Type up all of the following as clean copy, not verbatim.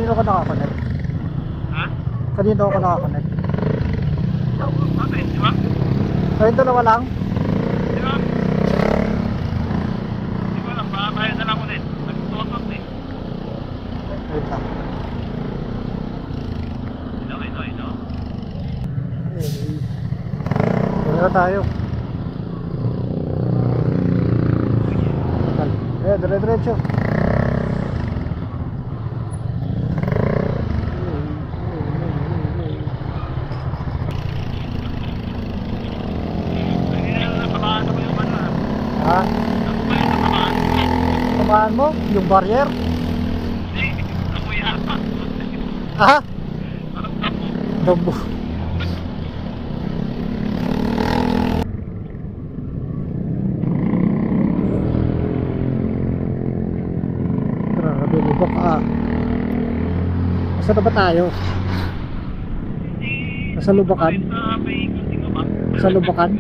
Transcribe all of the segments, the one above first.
Kanino ka nakakonect? Ha? Kanino ka nakakonect? Bakit? Di ba? Kayong dalawa lang? Di ba? Di ba lang, baka kaya na lang ulit. Nagtutot eh. Wait lang. Ino. Wala tayo. Dire-diretso. Ha? Tamaan mo? Yung barrier? Ha? Dambo. Grabe, lubok ah. Saan na ba tayo? Nasa Lubakan? Sa Lubakan?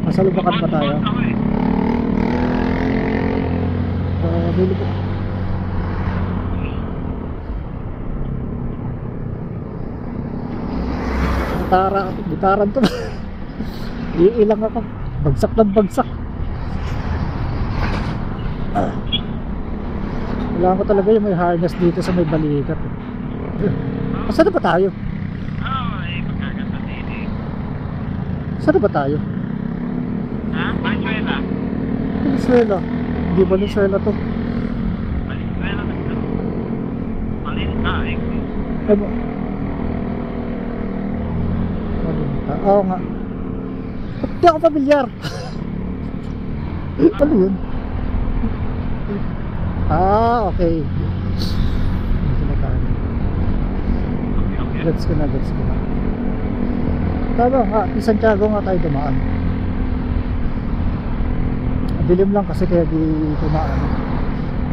Nasa Lubakan pa tayo? Grabe, lubok. Gitaran to. Iilang ako. Bagsak ng bagsak. Kailangan ko talaga yung may harness dito sa may balikat. Saan na ba tayo? Saan na ba tayo? Ha? Venezuela. Venezuela. Hindi Venezuela to. Venezuela na ito. Malinta eh. Ay mo. Oo nga. Hindi ako pamilyar. Ano yun? Okay. Gets ko na. Tama nga, Santiago nga tayo dumaan. Dilim lang kasi kaya di dumaan.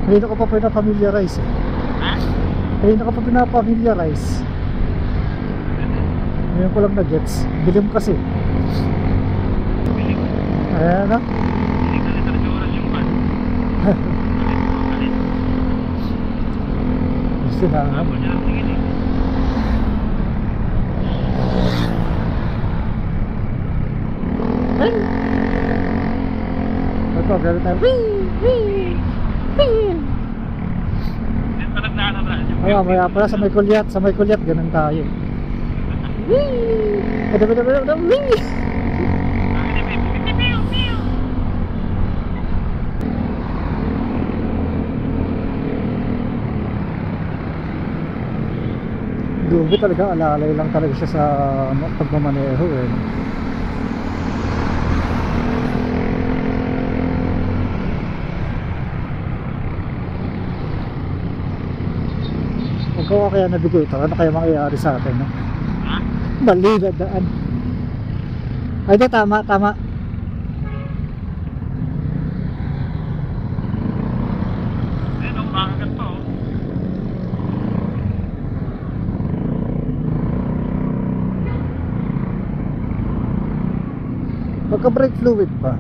Kanina ko pa pinapamiliarize eh. Ha? Kanina ko pa pinapamiliarize. Ngayon ko lang na-gets. Dilim kasi. Ayan na. Hindi ka nito na oras yung pan. Gusto na. Tapos niya lang tingin eh. Ito, gano'n tayo. Dito ka nagdaan Ayan, maya pala sa may kulyat, ganun tayo. Dubi talaga, alalay lang talaga siya sa pagmamaneho eh. Huwag ko kaya navigator, ano kaya mangyayari sa atin, no? Ha? Mali na daan. Ay, di, tama. Ayun, umakagat pa oh. Pagka brake fluid pa,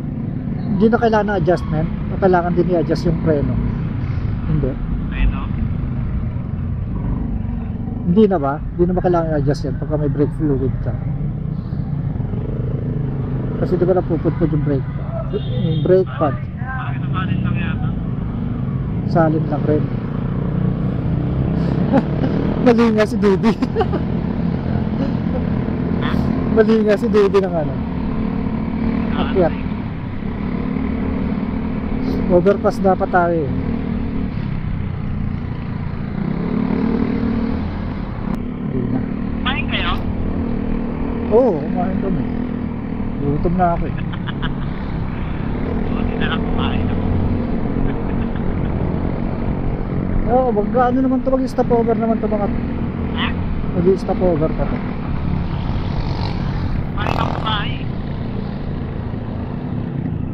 hindi na kailangan ng adjustment, o kailangan din i-adjust yung preno. Hindi. Ayun oh. Hindi na ba? Hindi na ba kailangan i-adjust yan pagka may brake fluid ka? Kasi di ba napupudpud yung brake pad? Bakit nabanin lang yata? Salin lang rin. Mali nga si Didi. Mali nga si Didi ng ano. Akyat. Overpass dapat tayo eh. Hindi na. Kumain kayo? Oo, kumain kami. Gutom na ako eh. Hindi na lang kumain ako. Oo, ano naman ito, mag-stopover naman ito mga. Ha? Mag-stopover pa ito. Kumain ako kumain.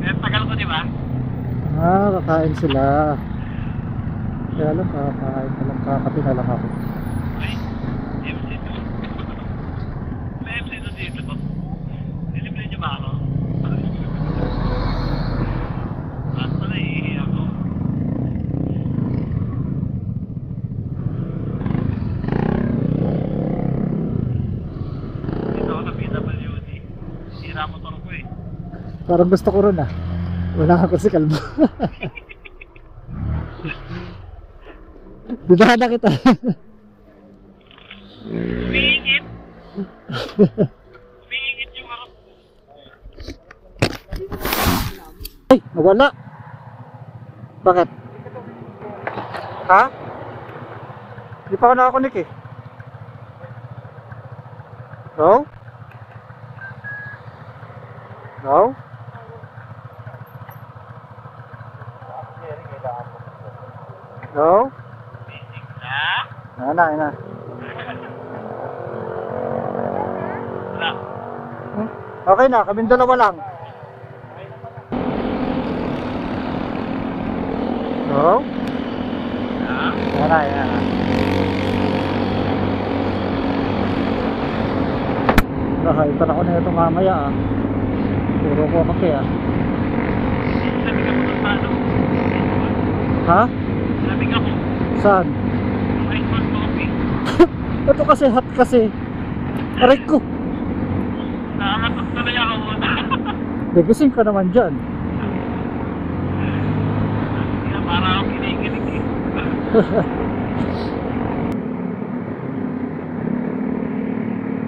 Kaya tagal ko di ba? Kakain sila. Kaya lang, kakain na lang, kakapi na lang ako. Ay, MC to. May MC to dito. Nilibre niyo ba ako? At pala iihi ako. Parang gusto ko rin ah. Wala ako si Kalbo. Binahan na kita. Umiingit. Umiingit yung ako. Ay, nawala. Bakit? Ha? Hindi pa ako nakakunik eh. No? No? No? Na? Ayun na. Wala. Okay na, kaming dalawa lang. No? Na? Ayun na. Nakaitan ako na ito mamaya ah. Puro ko maki ah. Sabi ka mo ng paano? Ha? Sabi ka mo. Saan? Ice cold coffee. Ito kasi hot kasi. Aray ko. Nakakatok na rin ako muna. Nagising ka naman dyan. Kaya para akong kinikinig eh.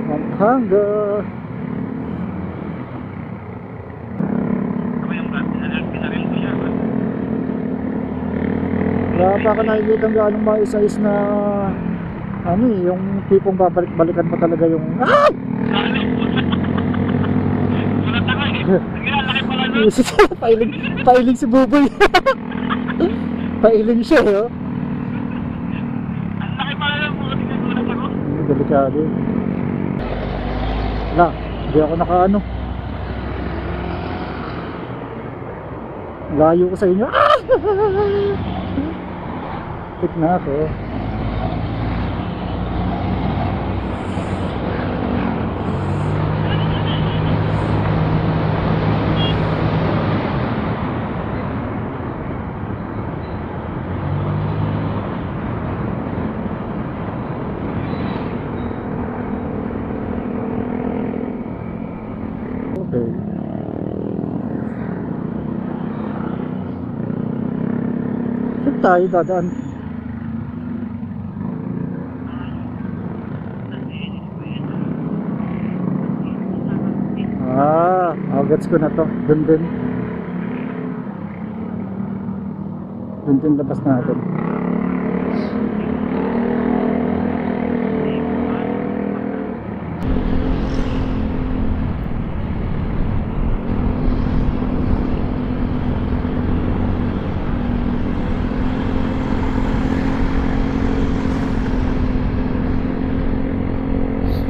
Pampanga. Ako yung pinaril ko siya. Wala pa ka nakikita gano'ng maisa-is na ano eh, yung tipong babalik-balikan mo talaga yung ah! Lalo. Wala taka eh. Naglalaki pala nun. Pailing si Buboy. Pailing siya eh, oh. Ang laki pala nun. Mga tinagulat ako. Delikado. Wala, hindi ako nakaano. Layo ko sa inyo. Ah! Tik na ako. Okay. Saan tayo dadaan? Gets ko na to. Dun din labas natin.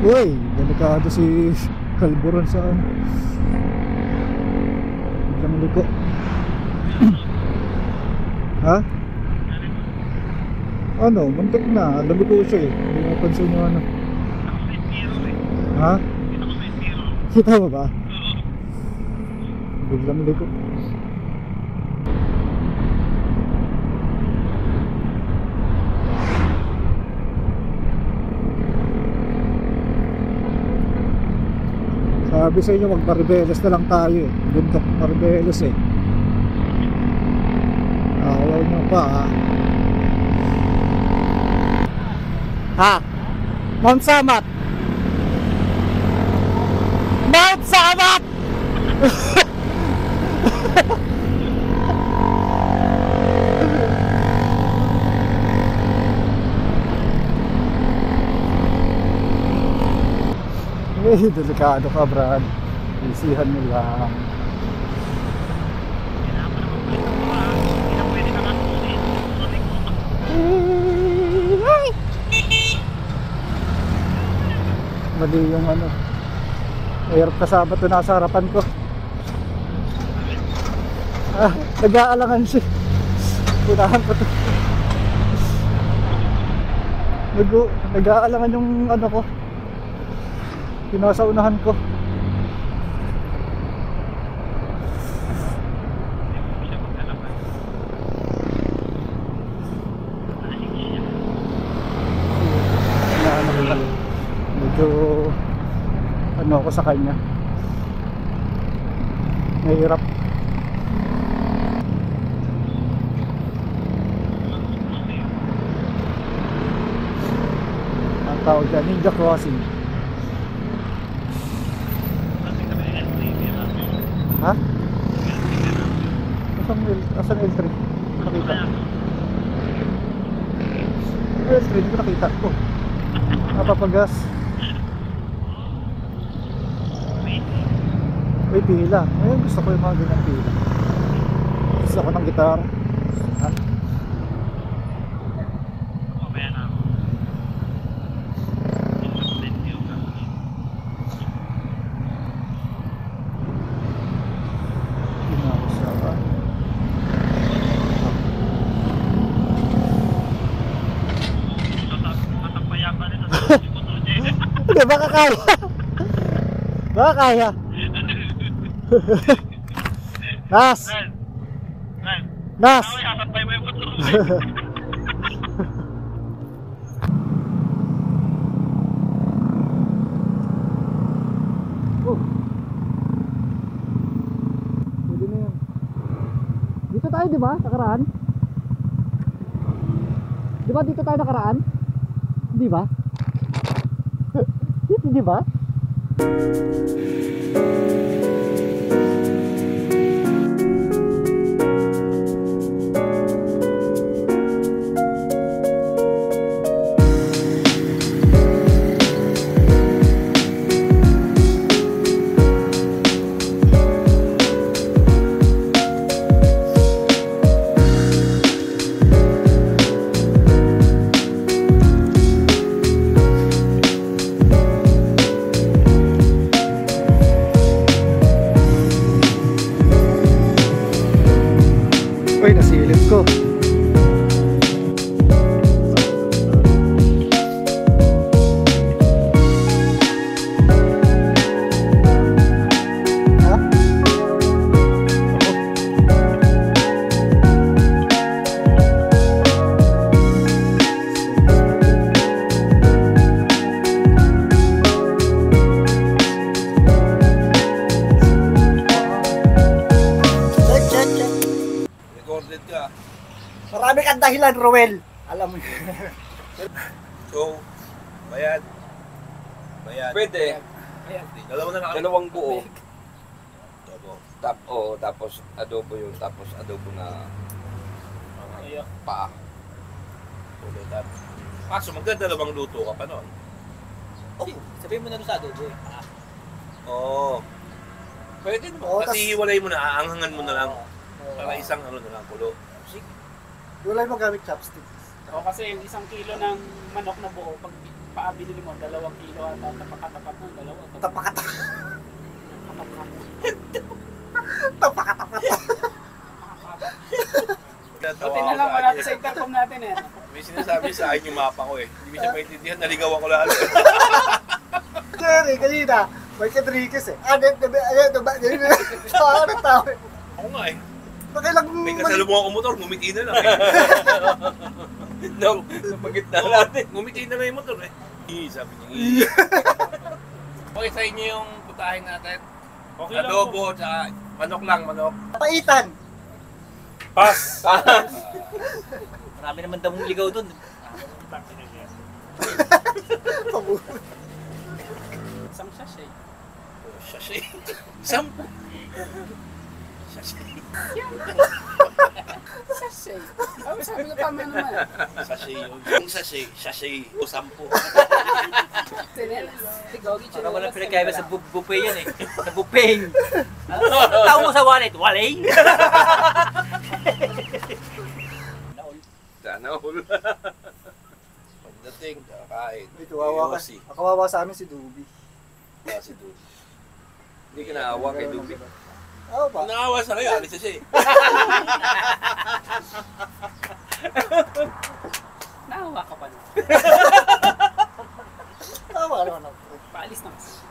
Uy, delikado si Kalburon sa ano. Biglang liko. Ha? Ano, muntik na. Lumiko siya eh. Hindi napansin yung ano. Ako may tiro eh. Ha? Kita ko may tiro. Kita mo ba? Oo. Biglang liko. Sabi sa inyo mag-Maribeles na lang tayo eh. Bundok Maribeles eh. Ayaw nyo pa ha. Ha? Mount Samat! Mount Samat! Eh, delikado ka, Brad. Isihan mo lang. Hindi na pwede na kasusin. Mali yung ano. Mayroon kasama ito nasa harapan ko. Ah, nag-aalangan siya. Punahan ko ito. Nag-aalangan yung ano ko. Pinasa unahan ko. Medyo ano ako sa kanya. Mahirap. Ang tawag dyan, Ninja Crossing. Ha? Asan L3? Nakita. L3, hindi ko nakita. Oh, napapagas. May pila. Ayun, gusto ko yung mga ganyan pila. Gusto ko ng gitar. Ha? Hindi na ako siya ba? Hindi, baka kaya. Baka kaya. Nas! Nas! Oh. Pwede na yan. Dito tayo, di ba? Nakaraan? Di ba dito tayo nakaraan? Di ba? Di ba? Uy, nasilip ko. Ha? Check. Recorded ka. Marami kang dahilan, Roel. Alam mo yun. So, bayad. Bayad. Pwede. Dalawa na lang. Dalawang buo. Tobo. Tapos adobo yun. Tapos adobo na paa. Ulitan. Kaso magdadalawang luto ka pa nun. Sabihin mo na doon sa adobo eh. Oo. Pwede naman. Oo, Kasi hiwalay mo na, aanghangan mo na lang. Para isang ano na lang, kulo. Wala mo gamit chopsticks. O kasi yung 1 kilo ng manok na buo, pag paabili mo, 2 kilo at tapakatapat ng dalawa. Tapakatak. Tapakatak. Buti na lang wala sa intercom natin eh. May sinasabi sa akin yung mapa ko eh. Hindi mo siya maintindihan, naligawan ko lalo. Jerry, kanina, may Rodriguez eh. Ano tao eh. Ako nga eh. Nakailang May kasalubong ako motor, ngumiti na lang eh. No, napagit na natin. Ngumiti na lang yung motor eh. Sabi niya, Okay sa inyo yung putahin natin. Okay lang Adobo, tsaka manok lang, manok. Paitan. Pass! Marami naman daw mong ligaw doon. Isang sachet. Sachet. Sampo. Sachet. Sachet. Oh, sabi ko tama naman. Sachet yun. Yung sachet o sampo. Para walang pinagkaiba sa buffet yan eh. Sa buffet. Tao mo sa wallet. Wallet? Sana all. Pagdating, kakain. May kawawa ka. Yosi. Kawawa sa amin si Dubi. Si Dubi. Hindi ka naawa kay Dubi. Oo ba? Kung nakawa sa kayo, alis na siya eh. Naawa ka pa. Kawawa naman ako. Paalis na kasi.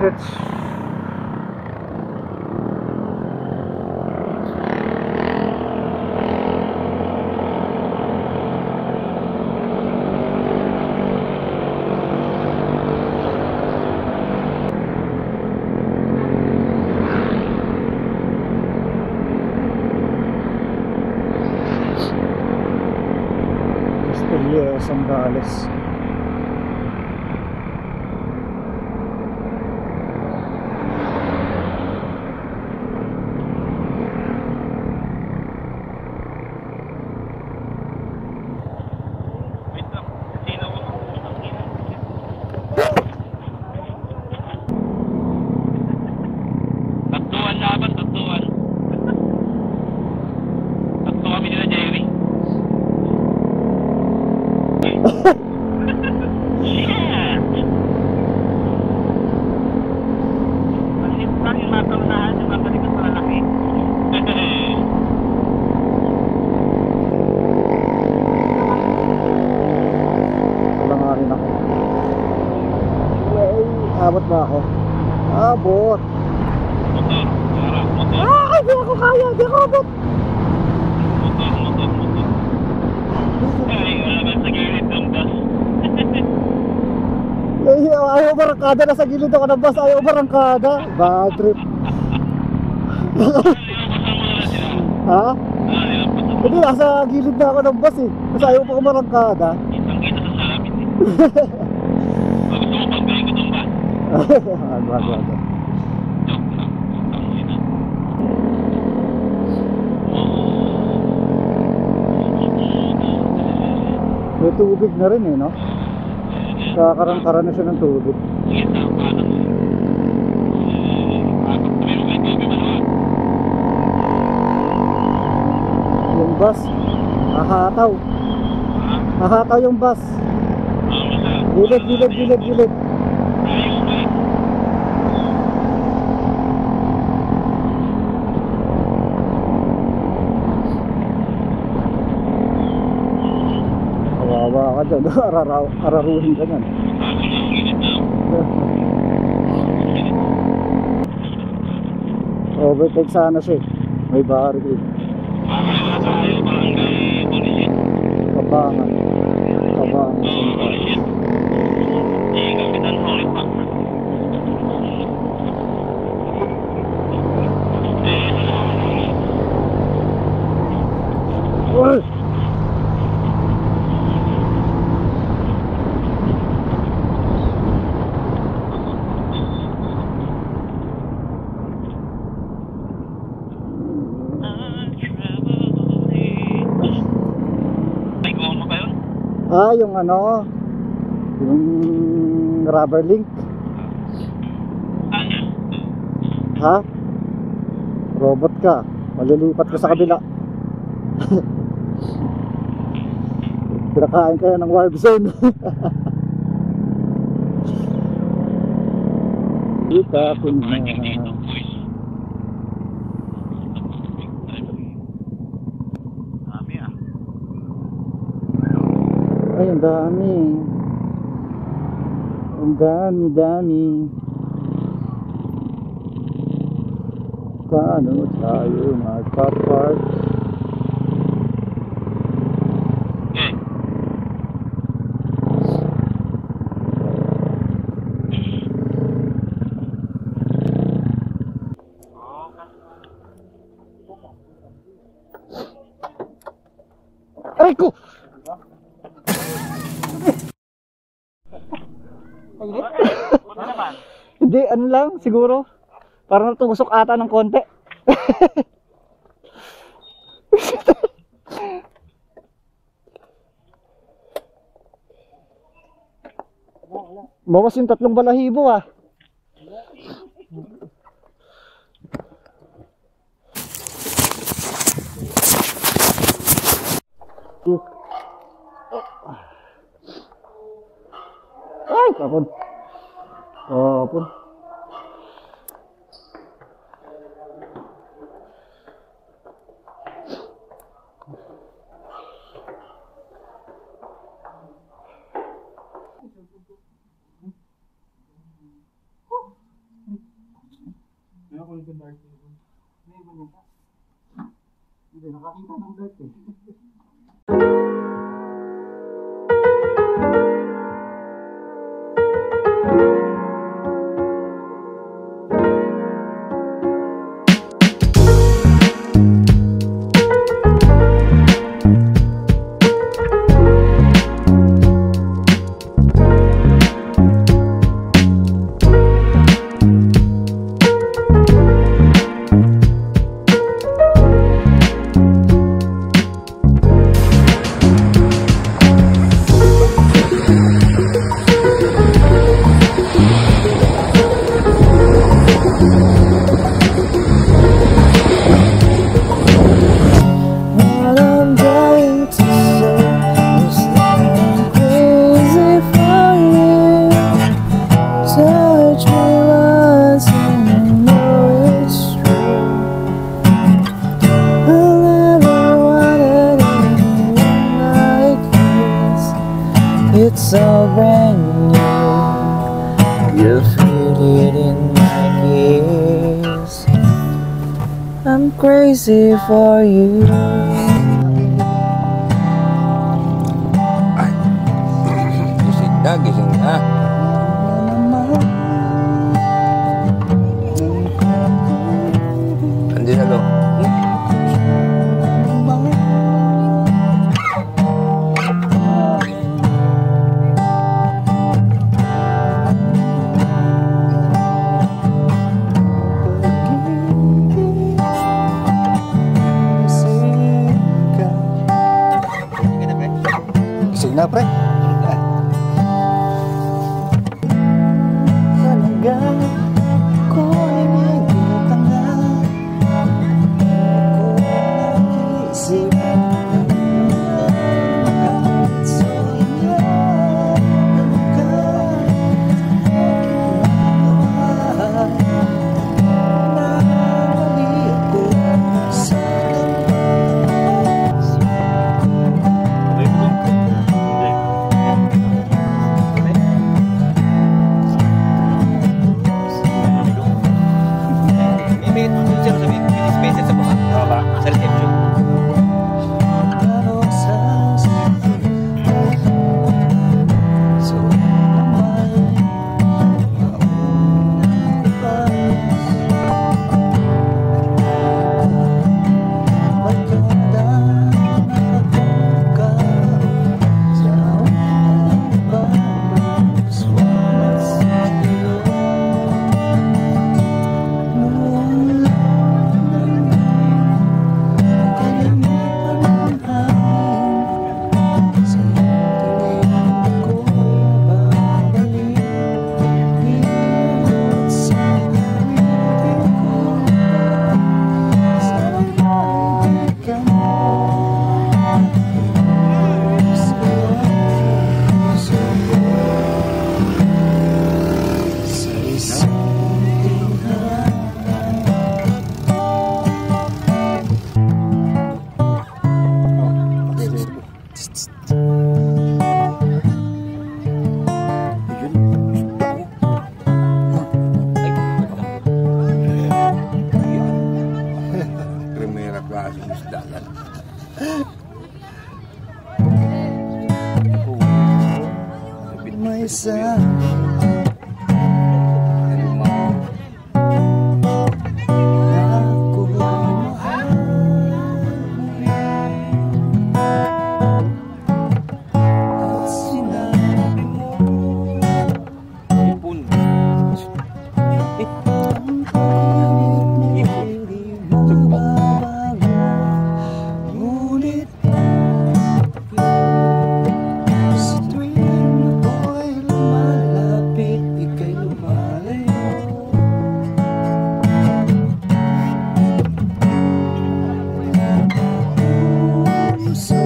That's... Gonzales. Wait lang. Sino ko? Tatuan laban, tatuan. Tatlo kami nila, Jerry. Shit! Maliit lang yung mataunahan yung matalikot na lalaki. Wala nga rin ako. Ay, abot ba ako? Abot. Motor, harap, motor. Ah, di ako kaya, di ako abot. Motor. Ay, wala ba sa gilid ng bus? Ay, ayaw barangkada, nasa gilid ako ng bus, ayaw barangkada. Bad trip. Nilampasan mo na sila. Ha? Nilampasan mo. Hindi, nasa gilid na ako ng bus eh. Kasi ayaw pa kumarangkada. Kitang-kita sa salapit eh. Gusto mo pagkain ko itong bus? Agad. Joke lang. Tangina. May tubig na rin eh, no? Kakarang-karan na siya ng tubig. Sige, parang akap kami mo kay Toby Manuel. Yung bus, hahataw. Ha? Hahataw yung bus. Gilid. Ayaw mo eh. Kawawa ka dyan. Araruhin ka dyan. Ako na ang gilid na. Overtake sana siya eh. May barricade. Makakaliwa tayo, barangay Bonisiet. Kabangan. Oo, Bonisiet. Di Kapitan Holy pa. Uy! Ay, kuha mo ba yun? Ah, yung ano, yung rubber link. Ah, yan. Ha? Robot ka. Malilipat ka sa kabila. Pinakain kaya ng warp zone. Kita ko na. Parking dito, boys. Dami ah. Ay, ang dami. Ang dami. Paano tayo magpa-park? Okay. Aray ko! Ano naman? Hindi, ano lang, siguro. Parang natusok ata ng konti. Bawas yung 3 balahibo ah. Ay, kapon. Kapon. Hindi, nakakita ng dark eh. touch me once and I know it's true. I never wanted anyone like this. It's all brand new. You feel it in my ears. I'm crazy for you. Gising na. Andi na lo. Gising na, pre. May isa ako'y mahal at sinabi mo Ipon. ang pag-ibig mo hindi mababago. Ngunit sa tuwing ako'y lumalapit, ika'y lumalayo. Puso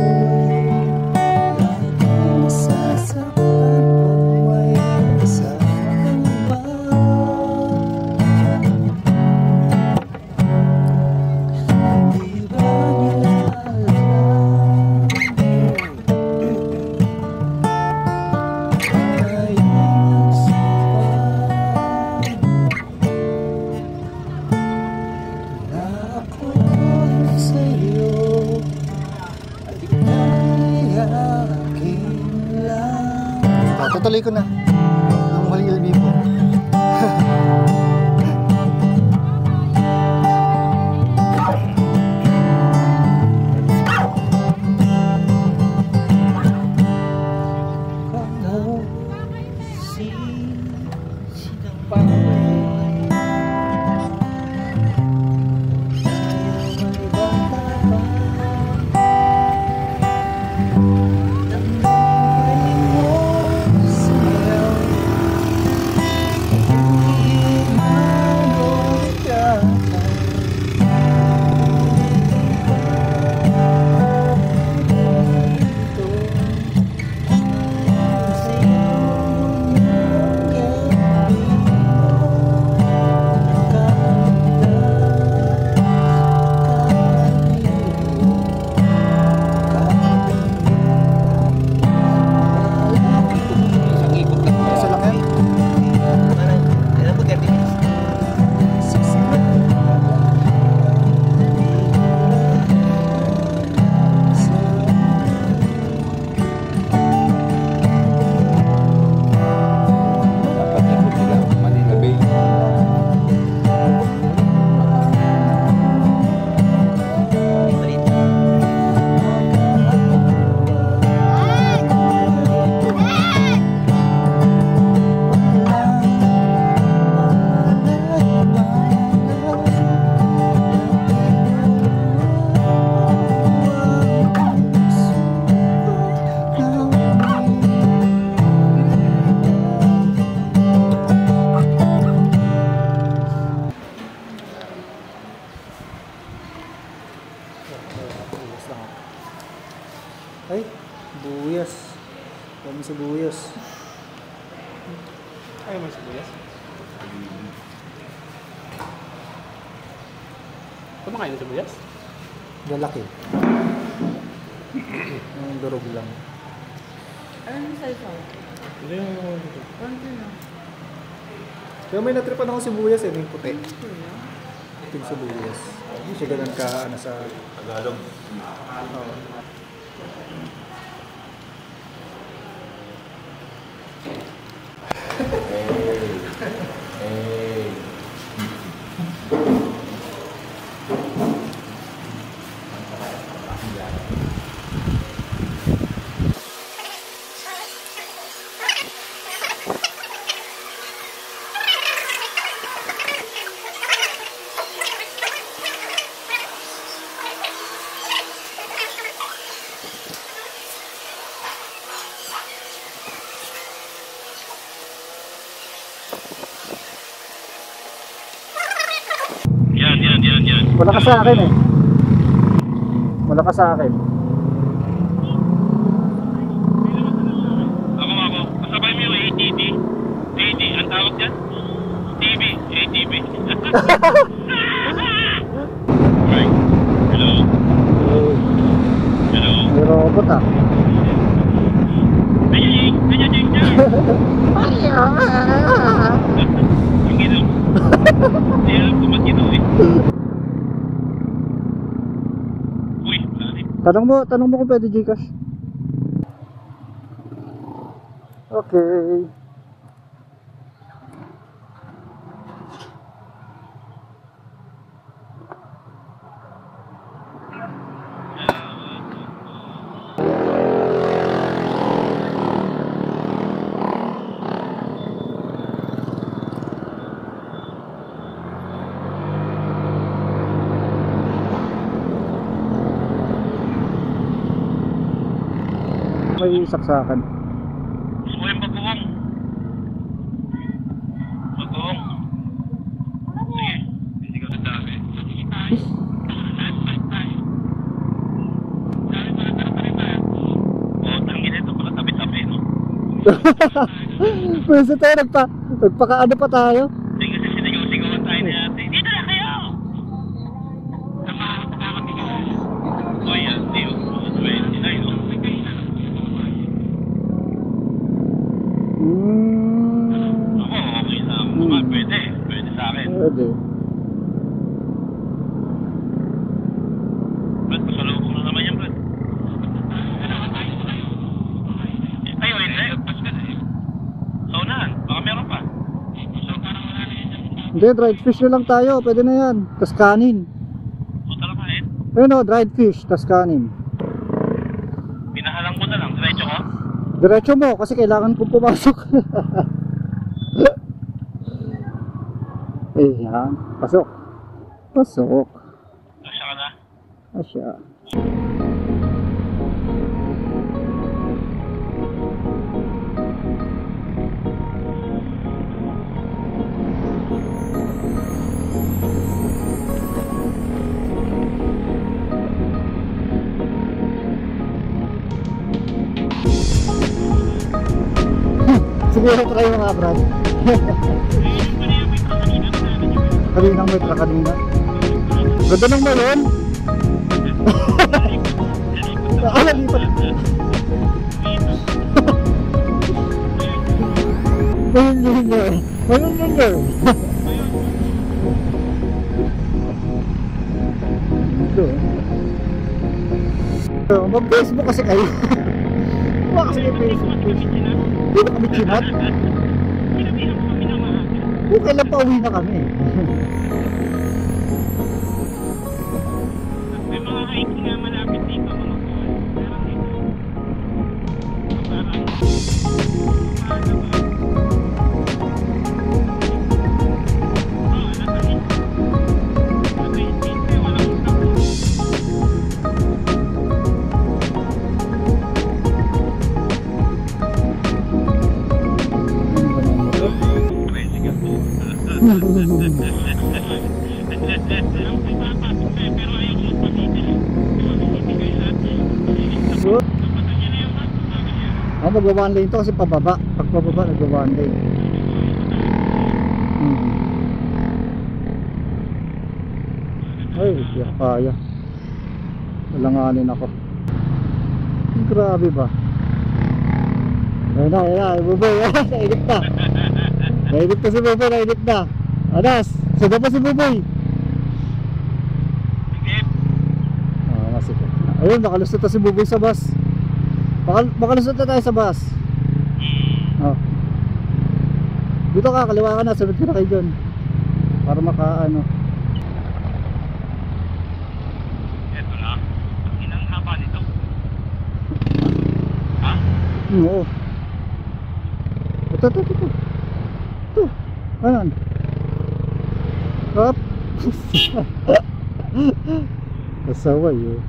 laging nasasaktan pag may kasama ka ba? Di ba nila alam? Tayo'y nagsumpah na ako'y sa'yo at ika'y akin lang. Tutuloy ko na. Ang mali LB po. Ayaw mo sibuyas? Kumakain ng sibuyas? Lalaki. Yung durog lang. Ano yung sasaw? Hindi yung... Konti na. Pero may natripan ako sibuyas eh, yung puti. Ito na. Puting sibuyas. Hindi siya ganun ka, ano sa... Tagalog. Oo. Yan. Wala ka sa akin eh. Wala ka sa akin. Ako. Kasabay mo yung ATV. AD, ang tawag dyan? TV. ATV. Right. Hello. May robot ah. Ayun. Yung ginaw. Hindi alam kung mag-ginaw eh. Uy, lalim. Tanong mo kung pwede Gcash. Okay. May saksakan. Gusto ko yung bagoong. Sige, hindi ko nadami. Tangin ito pala tabi-tabi, no? Pwede tayo nagpakaano pa tayo. Hindi kasi sinigaw-sigawan tayo ni ate. Dito na kayo! Samahan pa kami kayo. O yan, Tio. 29, no? Ako, okay na ako naman. Pwede sa akin. Pwede. Brad, pasalubong na naman yan, Brad. Ayaw, hindi. Saunahan, baka meron pa. Hindi, dried fish na lang tayo. Pwede na yan. Tas kanin. O, tara kain. Ayun o, dried fish. Tas kanin. Pinahalang mo na lang. Diretso ko. Diretso mo kasi kailangan kong pumasok. Ayan. Pasok. Asya ka na. Asya. Sige, try mo nga, Brad. Kaninang may tra kanina. Ganda ng melon. Lipat. Mayun. Ito. Mag-Facebook kasi kayo. Wala kasi kayo Facebook. Hindi na kami chinat. Kung kailan pa uwi na kami. May mga hiking nga malapit dito mga Magwa-one lane to kasi pababa. Pag pababa, nagwa-one lane. Hindi ako kaya. Walanganin ako. Grabe ba? Ayun na, Buboy. Nainip na. Nainip na si Buboy, nainip na. Anas, sada pa si Buboy. Sige. Ayun, nakalusot na si Buboy sa bus. Makalusot na tayo sa bus. Oh. Dito ka, kaliwa ka na, sunod ka na kayo dyan. Para makaano. Eto na. Inang haba nito. Ha? Oo. Ito. Ito. Ayan. Hop. Nasaway eh.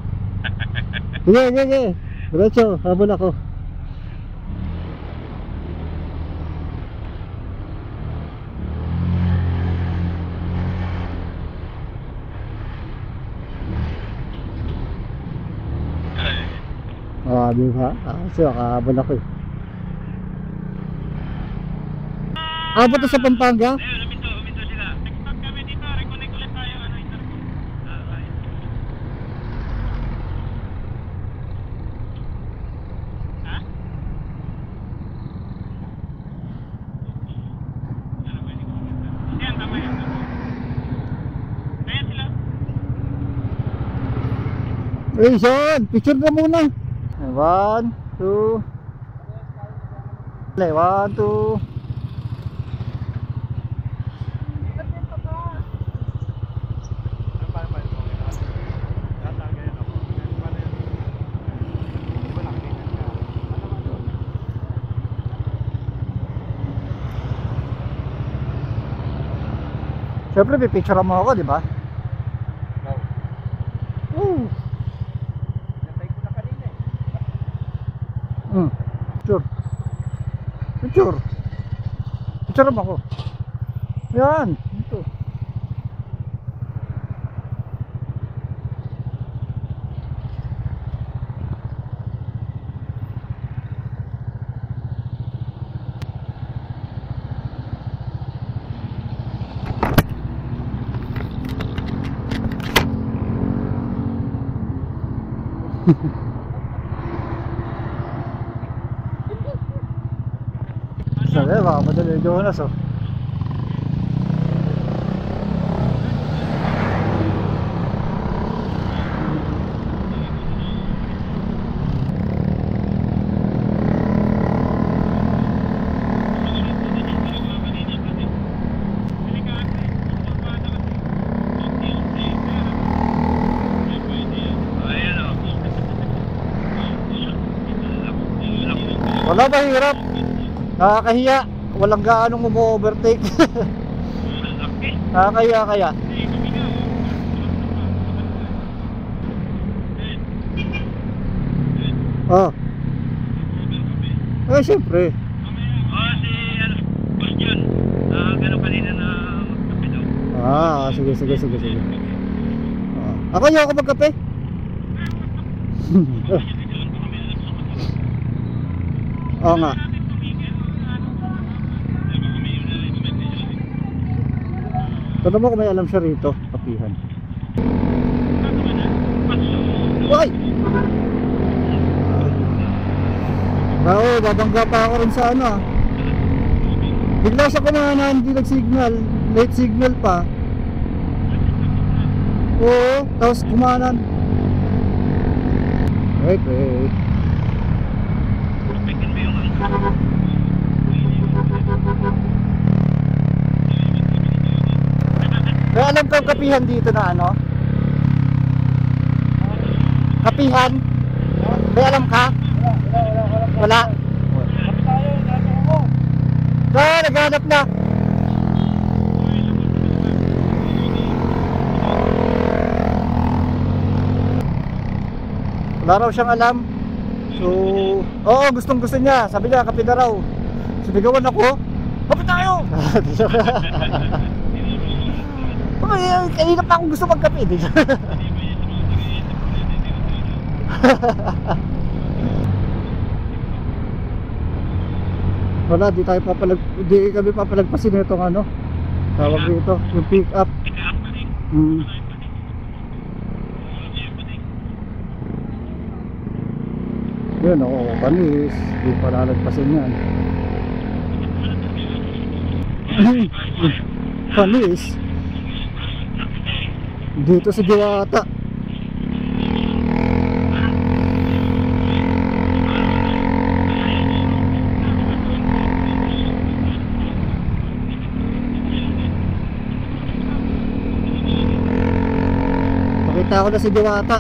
Sige. Diretso, habol ako. Di ba? Kasi makahabol ako eh. Abot na sa Pampanga? Ayun, uminto sila. Nag-stop kami dito. Reconnect ulit tayo. Ha? Yan, tama yan. Ayan sila. Eh, Sean! Picture na muna! 1, 2. 1, 2. Siyempre, pipicture mo ako, di ba? Picture mo ako. Yan. Ito. Sabi, baka madali Jonas oh. Wala ba hirap? Nakakahiya. Walang gaanong umu-overtake. Nakakahiya kaya. Oh. Eh, siyempre. Si Boss John. Ganun kanina na magkape daw. Sige. Ako yung ako magkape. Oo nga. Tanong mo kung may alam siya rito, kapihan. Uy! Oo, babangga pa ako rin sa ano. Bigla siya kumahanan, hindi nag-signal. Late signal pa. Oo, tapos kumahanan. Wait. Kaya alam ko kapihan dito na ano? Kapihan? Kaya alam ka? Wala. Kaya naghanap na. Wala raw siyang alam. So, oo, gustong gusto niya. Sabi niya, kape na raw. Sinigawan ako. Kape tayo! Kanina pa akong gusto magkape. Wala, di kami papalagpasin itong ano. Tawag dito, yung pick up. Yun ako, panis. Di pa lalagpasin yan. Panis. Dito sa Diwata. Nakita ko na si Diwata.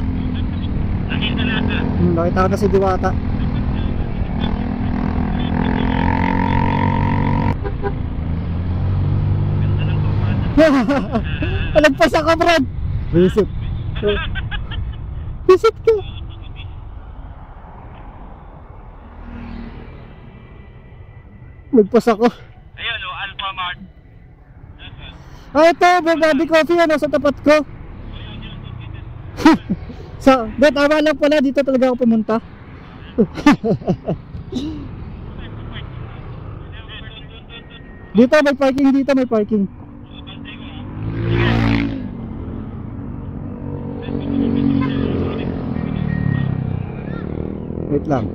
Nakita ko na si Diwata. Nagpas ako, Brad. Visit. Visit ka. Nagpas ako. Ayun o, Alpha Mart. Ah, ito, Bobby Coffee, ano, sa tapat ko. So, tama lang pala, dito talaga ako pumunta. Dito may parking, dito may parking. Wait lang.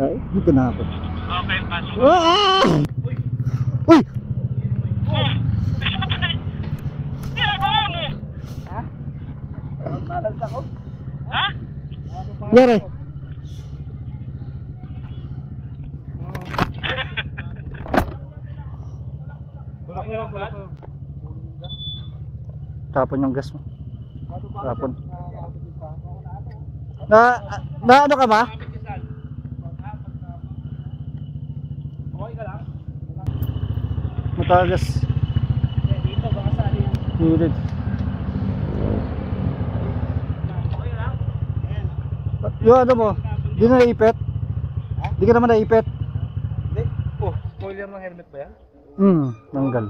Ay, dito na ako. Okay, pasok. Ah! Uy! Ha? Yari. Tapon yung gas mo. Tapon. Na ano ka ba? Matagas. Dito, baka sali yung... Hirid. Yung ano mo, di na naipit? Di ka naman naipit? Hindi. Oh, spoiler ng helmet ba yan? Tanggal.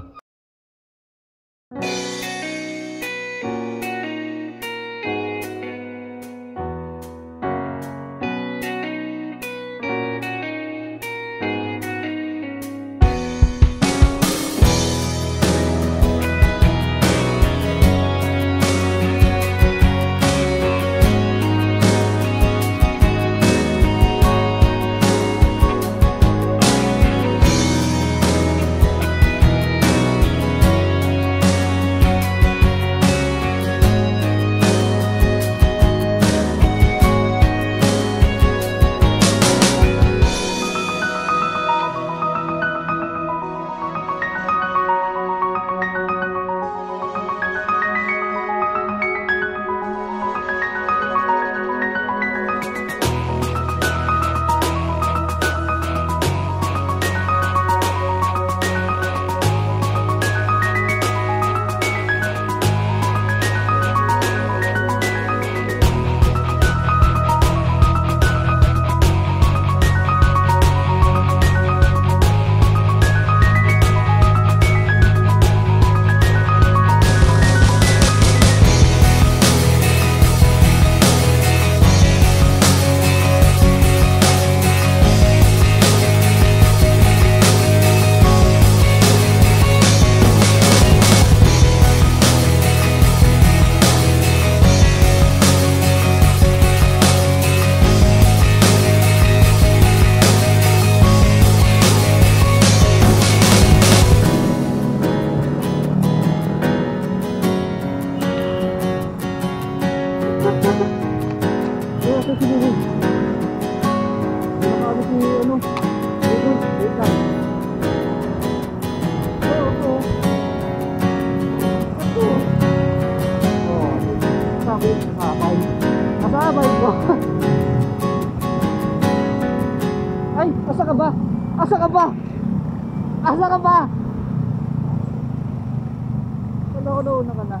Ay, asa ka ba? Asa ka ba? Asa ka ba? Wala ko na una ka na.